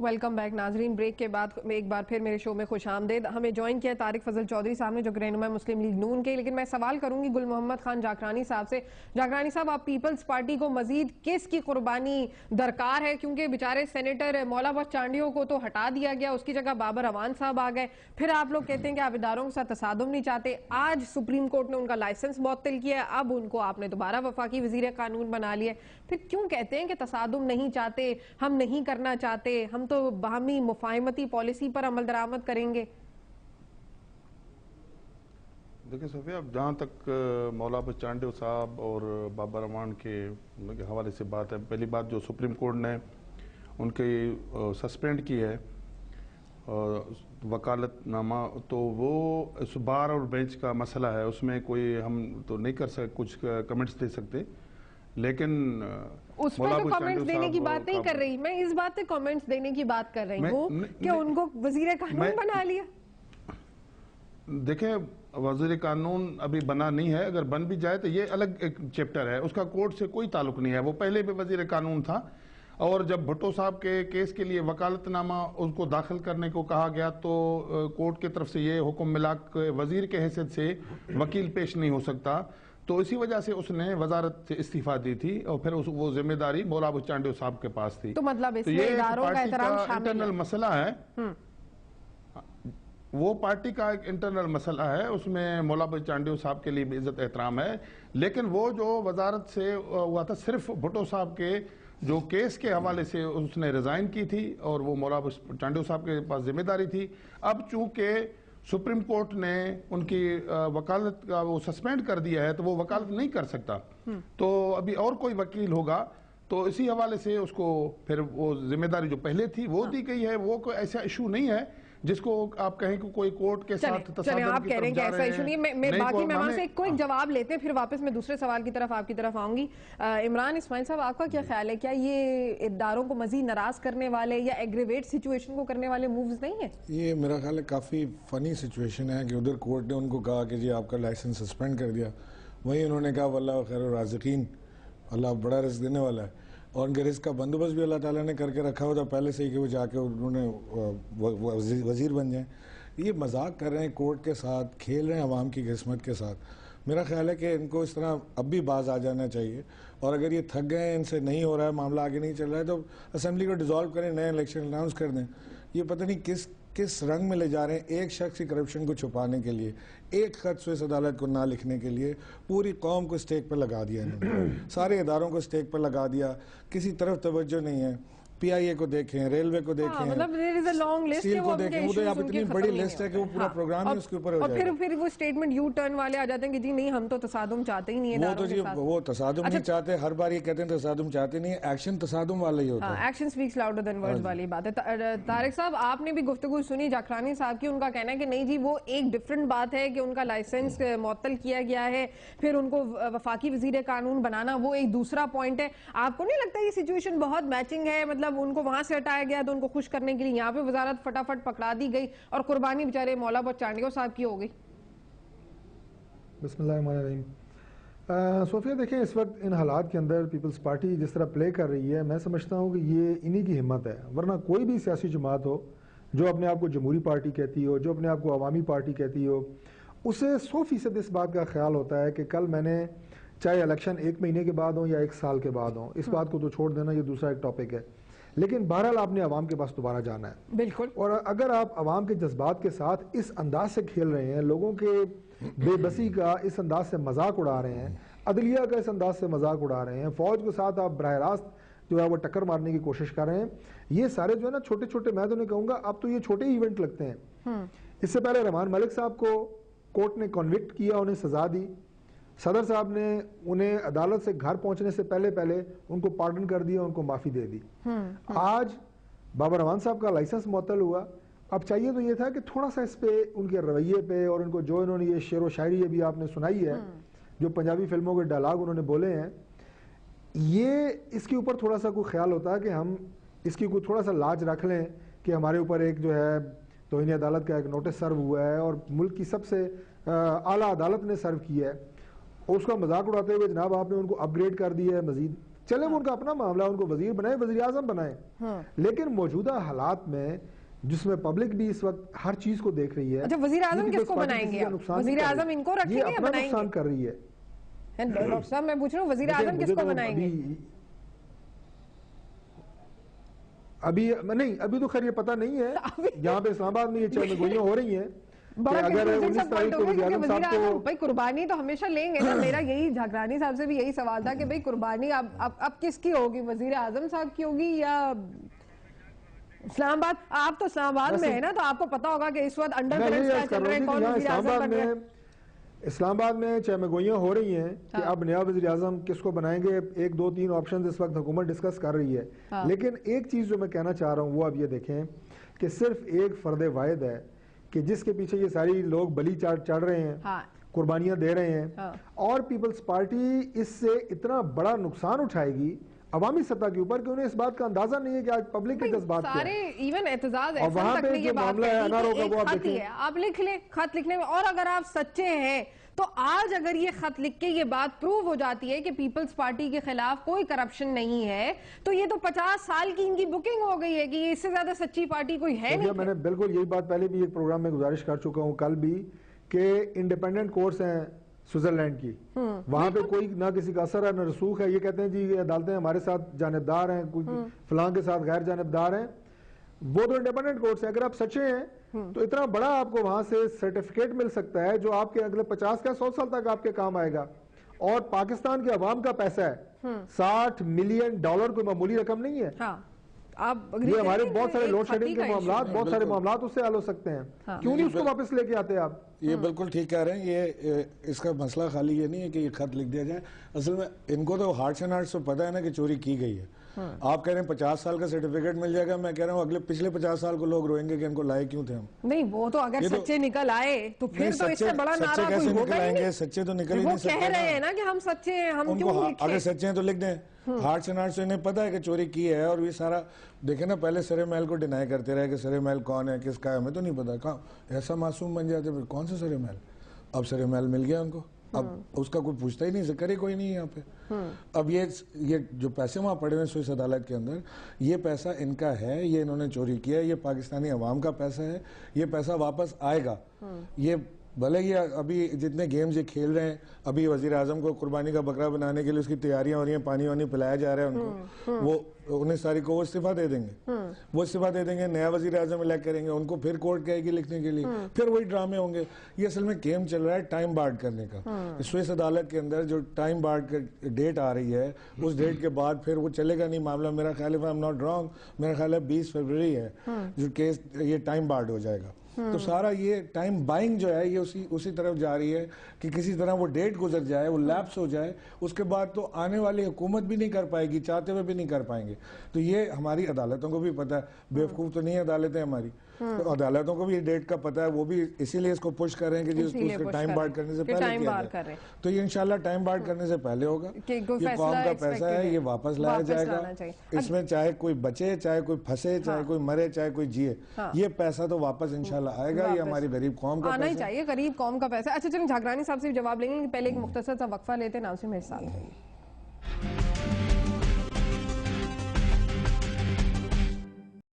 Welcome back ناظرین. Break کے بعد ایک بار پھر میرے شو میں خوش آمدید. ہمیں جوائن کیا طارق فضل چودھری صاحب نے جو کہ رہنما مسلم لیگ نون کے. لیکن میں سوال کروں گی گل محمد خان جاکرانی صاحب سے. جاکرانی صاحب, آپ پیپلز پارٹی کو مزید کس کی قربانی درکار ہے؟ کیونکہ بیچارے سینیٹر مولا بخش چانڈیو کو تو ہٹا دیا گیا, اس کی جگہ بابر اعوان صاحب آ گئے. پھر آپ لوگ کہتے ہیں کہ آپ اداروں کے ساتھ تصادم نہیں چاہتے. آج سپریم کورٹ نے ان کا لائسنس معطل کیا ہے, اب ان کو آپ نے دوبارہ وفاقی وزیر قانون بنا لیا. پھر کیوں کہتے ہیں کہ تصادم نہیں چاہتے, ہم نہیں کرنا چاہتے, ہم تو باہمی مفاہمتی پالیسی پر عمل درآمد کریں گے؟ دیکھیں صوفیہ, اب جہاں تک مولا بخش چانڈیو صاحب اور بابر اعوان کے حوالے سے بات ہے, پہلی بات جو سپریم کورٹ نے ان کی سسپینڈ کی ہے وکالت نامہ, تو وہ اس بار اور بینچ کا مسئلہ ہے, اس میں کوئی ہم تو نہیں کر سکتے, کچھ کمنٹس دے سکتے. لیکن اس پر تو کامنٹس دینے کی بات نہیں کر رہی میں, اس بات پہ کامنٹس دینے کی بات کر رہی ہوں کہ ان کو وزیر قانون بنا لیا. دیکھیں, وزیر قانون ابھی بنا نہیں ہے, اگر بن بھی جائے تو یہ الگ ایک چیپٹر ہے, اس کا کورٹ سے کوئی تعلق نہیں ہے. وہ پہلے بھی وزیر قانون تھا, اور جب بھٹو صاحب کے کیس کے لیے وکالت نامہ اس کو داخل کرنے کو کہا گیا تو کورٹ کی طرف سے یہ حکم ملا کہ وزیر کے حیثیت سے وکیل پیش نہیں ہو سکتا, تو اسی وجہ سے اس نے وزارت سے استعفیٰ دی تھی, اور پھر وہ ذمہ داری مولا بخش چانڈیو صاحب کے پاس تھی. تو مطلب اس میں اداروں کا احترام شامل ہے. انٹرنل مسئلہ ہے, وہ پارٹی کا ایک انٹرنل مسئلہ ہے, اس میں مولا بخش چانڈیو صاحب کے لیے بھی عزت احترام ہے. لیکن وہ جو وزارت سے ہوا تھا صرف بھٹو صاحب کے جو کیس کے حوالے سے اس نے ریزائن کی تھی, اور وہ مولا بخش چانڈیو صاحب کے پاس ذمہ داری تھی. اب چونکہ سپریم کورٹ نے ان کی وکالت کا وہ سسپینڈ کر دیا ہے, تو وہ وکالت نہیں کر سکتا, تو ابھی اور کوئی وکیل ہوگا, تو اسی حوالے سے اس کو پھر وہ ذمہ داری جو پہلے تھی وہ دی گئی ہے. وہ کوئی ایسا ایشو نہیں ہے جس کو آپ کہیں کہ کوئی کورٹ کے ساتھ تصادم آپ کہہ رہے ہیں کہ ایسا ایشو نہیں ہے. میں باقی مہمان سے کوئی جواب لیتے ہیں, پھر واپس میں دوسرے سوال کی طرف آپ کی طرف آؤں گی. عمران اسماعیل صاحب, آپ کا کیا خیال ہے, کیا یہ اداروں کو مزید ناراض کرنے والے یا ایگریویٹ سچویشن کو کرنے والے مووز نہیں ہیں؟ یہ میرا خیال ہے کافی فنی سچویشن ہے کہ ادھر کورٹ نے ان کو کہا کہ جی آپ کا لائسنس سسپینڈ کر دیا, وہیں انہوں نے کہا واللہ خیر الرازقین, اللہ بڑا رزق دینے والا ہے, اور ان کے رزق کا بندوبست بھی اللہ تعالیٰ نے کر کے رکھا ہوا تھا پہلے سے ہی کہ وہ جا کے انہوں نے وزیر بن جائیں. یہ مذاق کر رہے ہیں کورٹ کے ساتھ, کھیل رہے ہیں عوام کی قسمت کے ساتھ. میرا خیال ہے کہ ان کو اس طرح اب بھی باز آ جانا چاہیے, اور اگر یہ تھک گئے ہیں, ان سے نہیں ہو رہا ہے, معاملہ آگے نہیں چل رہا ہے, تو اسمبلی کو ڈیزالو کریں, نئے الیکشن اناؤنس کر دیں. یہ پتہ نہیں کس رنگ میں لے جا رہے ہیں, ایک شخص کی کرپشن کو چھپانے کے لیے, ایک خط سوئس عدالت کو نہ لکھنے کے لیے پوری قوم کو اسٹیک پر لگا دیا انہوں نے, سارے اداروں کو اسٹیک پر لگا دیا, کسی طرف توجہ نہیں ہے. پی آئی اے کو دیکھیں, ریلوے کو دیکھیں, سیل کو دیکھیں, وہ تو آپ اتنی بڑی لسٹ ہے کہ وہ پورا پروگرام ہی اس کے اوپر ہو جائے گا. اور پھر وہ سٹیٹمنٹ یو ٹرن والے آ جاتے ہیں کہ جی نہیں ہم تو تصادم چاہتے ہی نہیں ہیں. وہ تو جی وہ تصادم نہیں چاہتے, ہر بار یہ کہتے ہیں تصادم چاہتے نہیں ہیں, ایکشن تصادم والا ہی ہوتا ہے. Action specs louder than words والی بات ہے. طارق صاحب, آپ نے بھی گفتگو سنی جاکرانی صاحب کی, ان کا کہنا ہے کہ نہیں جی وہ ایک ڈیفرنٹ بات ہے کہ ان کا لائسنس معطل کیا گیا ہے, پھر ان کو وفاقی وزیر قانون بنانا وہ ایک دوسرا پوائنٹ ہے. آپ کو نہیں لگتا یہ سچویشن بہت میچنگ ہے, مطلب ان کو وہاں سے ہٹایا گیا تو ان کو خوش کرنے کے لیے یہاں پہ وزارت فٹافٹ پکڑا دی گئی, اور قربانی بیچارے مولا بخش چانڈیو صاحب کی ہو گئی؟ بسم اللہ الرحمن الرحیم. صوفیہ دیکھیں, اس وقت ان حالات کے اندر پیپلز پارٹی جس طرح پلے کر رہی ہے, میں سمجھتا ہوں کہ یہ انہی کی ہمت ہے. ورنہ کوئی بھی سیاسی جماعت ہو جو اپنے آپ کو جمہوری پارٹی کہتی ہو, جو اپنے آپ کو عوامی پارٹی کہتی ہو, اسے 100% اس بات کا خیال ہوتا ہے کہ کل میں نے, چاہے الیکشن 1 مہینے کے بعد ہوں یا 1 سال کے بعد ہوں, اس بات کو تو چھوڑ دینا, یہ دوسرا ایک ٹاپک ہے, لیکن بہرحال آپ نے عوام کے پاس دوبارہ جانا ہے. بالکل. اور اگر آپ عوام کے جذبات کے ساتھ اس انداز سے کھیل رہے ہیں, لوگوں کے بے بسی کا اس انداز سے مذاق اڑا رہے ہیں, عدلیہ کا اس انداز سے مذاق اڑا رہے ہیں, فوج کے ساتھ آپ براہ راست جو ہے وہ ٹکر مارنے کی کوشش کر رہے ہیں, یہ سارے جو ہے نا چھوٹے چھوٹے, میں تو نہیں کہوں گا اب تو یہ چھوٹے ایونٹ لگتے ہیں. اس سے پہلے رحمان ملک صاحب کو کورٹ نے کنوکٹ کیا, انہیں سزا دی, صدر صاحب نے انہیں عدالت سے گھر پہنچنے سے پہلے ان کو پارڈن کر دیا, ان کو معافی دے دی. آج بابر اعوان صاحب کا لائسنس معطل ہوا. اب چاہیے تو یہ تھا کہ تھوڑا سا اس پہ, ان کے رویے پہ, اور ان کو جو انہوں نے یہ شعر و شاعری ابھی آپ نے سنائی ہے, جو پنجابی فلموں کے ڈائلاگ انہوں نے بولے ہیں, یہ اس کے اوپر تھوڑا سا کوئی خیال ہوتا ہے کہ ہم اس کی کوئی تھوڑا سا لاج رکھ لیں کہ ہمارے اوپر ایک جو ہے توہین عدالت کا ایک نوٹس سرو ہوا ہے, اور ملک کی سب سے اعلیٰ عدالت نے سرو کیا ہے, اور اس کا مذاق اڑاتے ہوئے جناب آپ نے ان کو اپ گریڈ کر دیا ہے, مزید چلے وہ ان کا اپنا معاملہ, ان کو وزیر بنائیں, وزیر اعظم بنائیں, لیکن موجودہ حالات میں جس میں پبلک بھی اس وقت ہر چیز کو دیکھ رہی ہے. اچھا وزیر اعظم کس کو بنائیں گے؟ وزیر اعظم ان کو رکھیں گے یا بنائیں گے؟ نقصان کر رہی ہے. ڈاکٹر صاحب میں پوچھ رہا ہوں وزیر اعظم کس کو بنائیں گے؟ ابھی تو خیر یہ پتہ نہیں ہے. یہاں پہ اسلام آباد میں یہ چند گوئیاں ہو رہی ہیں بڑا وزیر اعظم بھائی قربانی تو ہمیشہ لیں گے نا. میرا یہی جھگرانی صاحب سے بھی یہی سوال تھا کہ بھائی قربانی اب کس کی ہوگی, وزیر اعظم صاحب کی ہوگی یا اسلام آباد؟ آپ تو اسلام آباد میں ہے نا, تو آپ کو پتا ہوگا کہ اس وقت انڈر کرنٹس کیا چل رہے ہیں, کون وزیر اعظم بن رہے ہیں. اسلام آباد میں چہمگوئیاں ہو رہی ہیں کہ اب نیا وزیر اعظم کس کو بنائیں گے. 1 2 3 آپشنز اس وقت حکومت ڈسکس کر رہی ہے. لیکن ایک چیز جو میں کہنا چاہ رہا ہوں وہ اب یہ دیکھیں کہ صرف ایک فرد واحد ہے کہ جس کے پیچھے یہ ساری لوگ بلی چڑھ رہے ہیں, قربانیاں دے رہے ہیں, اور پیپلز پارٹی اس سے اتنا بڑا نقصان اٹھائے گی عوامی سطح کے اوپر کہ انہیں اس بات کا اندازہ نہیں ہے کہ آج پبلک کے جذبات کیا سارے ایون احتجاج اور وہاں پہ جو معاملہ ہے انارو کا وہ آپ دیکھیں. آپ لکھ لیں خط لکھنے میں, اور اگر آپ سچے ہیں تو آج اگر یہ خط لکھ کے یہ بات پروو ہو جاتی ہے کہ پیپلز پارٹی کے خلاف کوئی کرپشن نہیں ہے, تو یہ تو 50 سال کی ان کی بکنگ ہو گئی ہے کہ اس سے زیادہ سچی پارٹی کوئی ہے نہیں. میں نے بالکل یہی بات پہلے بھی ایک پروگرام میں گزارش کر چکا ہوں, کل بھی, کہ انڈیپینڈنٹ کورٹس ہیں سوئٹزرلینڈ کی, وہاں پہ کوئی نہ کسی کا اثر ہے نہ رسوخ ہے. یہ کہتے ہیں جی یہ عدالتیں ہمارے ساتھ جانبدار ہیں, کوئی فلاں کے ساتھ غیر جانبدار ہیں. وہ تو انڈیپینڈنٹ کورٹس ہیں. اگر آپ سچے ہیں تو اتنا بڑا آپ کو وہاں سے سرٹیفکیٹ مل سکتا ہے جو آپ کے اگلے 50 یا 100 سال تک آپ کے کام آئے گا. اور پاکستان کے عوام کا پیسہ ہے, $60 ملین کوئی معمولی رقم نہیں ہے. یہ ہمارے بہت سارے لوڈ شیڈنگ کے معاملات, بہت سارے معاملات اس سے حل ہو سکتے ہیں. کیوں نہیں اس کو واپس لے کے آتے آپ؟ یہ بالکل ٹھیک کہہ رہے ہیں. یہ اس کا مسئلہ خالی یہ نہیں ہے کہ یہ خط لکھ دیا جائے. اصل میں ان کو تو ہارٹس اینڈ ہارٹس تو پتہ ہے نا کہ چوری کی گئی ہے. آپ کہہ رہے ہیں 50 سال کا سرٹیفکیٹ مل جائے گا, میں کہہ رہا ہوں اگلے پچھلے 50 سال کو لوگ روئیں گے کہ ان کو لائے کیوں تھے ہم. نہیں وہ تو اگر سچے نکل آئے تو پھر تو اس سے بڑا نعرہ کوئی ہوگا ہی نہیں. سچے تو نکل ہی نہیں سکتے. وہ کہہ رہے ہیں نا کہ ہم سچے ہیں, ہم کیوں لکھیں؟ اگر سچے ہیں تو لکھ دیں. ہارٹس اینڈ ہارٹس انہیں پتا ہے کہ چوری کی ہے. اور یہ سارا دیکھیں نا, پہلے سرے محل کو ڈینائی کرتے رہے کہ سرے محل کون ہے, کس کا ہے, ہمیں تو نہیں پتا. کہاں ایسا معصوم بن جاتے پھر کون سے سرے محل. اب سرے محل مل گیا ان کو, اب اس کا کوئی پوچھتا ہی نہیں, ذکر ہی کوئی نہیں یہاں پہ. اب یہ جو پیسے وہاں پڑے ہوئے سوئس عدالت کے اندر, یہ پیسہ ان کا ہے, یہ انہوں نے چوری کیا ہے, یہ پاکستانی عوام کا پیسہ ہے, یہ پیسہ واپس آئے گا. یہ بھلے یہ ابھی جتنے گیمز یہ کھیل رہے ہیں, ابھی وزیر اعظم کو قربانی کا بکرا بنانے کے لیے اس کی تیاریاں ہو رہی ہیں, پانی وانی پلایا جا رہا ہے ان کو. وہ 19 تاریخ کو وہ استعفیٰ دے دیں گے, وہ استعفیٰ دے دیں گے, نیا وزیر اعظم الیکٹ کریں گے, ان کو پھر کورٹ کہے گی لکھنے کے لیے, پھر وہی ڈرامے ہوں گے. یہ اصل میں گیم چل رہا ہے ٹائم بارڈ کرنے کا. سوئس عدالت کے اندر جو ٹائم بارڈ کا ڈیٹ آ رہی ہے, اس ڈیٹ کے بعد پھر وہ چلے گا نہیں معاملہ. میرا خیال ہے, I'm not wrong, میرا خیال ہے 20 فروری ہے جو کیس یہ ٹائم بارڈ ہو جائے گا. تو سارا یہ ٹائم بائنگ جو ہے یہ اسی طرف جا رہی ہے کہ کسی طرح وہ ڈیٹ گزر جائے, وہ لیپس ہو جائے, اس کے بعد تو آنے والی حکومت بھی نہیں کر پائے گی, چاہتے ہوئے بھی نہیں کر پائیں گے. تو یہ ہماری عدالتوں کو بھی پتہ ہے, بیوقوف تو نہیں ہے عدالتیں ہماری, تو عدالتوں کو بھی یہ ڈیٹ کا پتہ ہے, وہ بھی اسی لیے اس کو پش کر رہے ہیں کہ جی اس کو ٹائم بارڈ کرنے سے پہلے کیا جائے. تو یہ انشاءاللہ ٹائم بارڈ کرنے سے پہلے ہوگا. یہ قوم کا پیسہ ہے, یہ واپس لایا جائے گا. اس میں چاہے کوئی بچے, چاہے کوئی پھنسے, چاہے کوئی مرے, چاہے کوئی جیے, یہ پیسہ تو واپس انشاءاللہ آئے گا. یہ ہماری غریب قوم کا آنا ہی چاہیے, غریب قوم کا پیسہ. اچھا چلیں جھگرانی صاحب سے جواب لیں گے, پہلے ایک مختصر سا وقفہ لیتے ہیں, نام سے میرے ساتھ.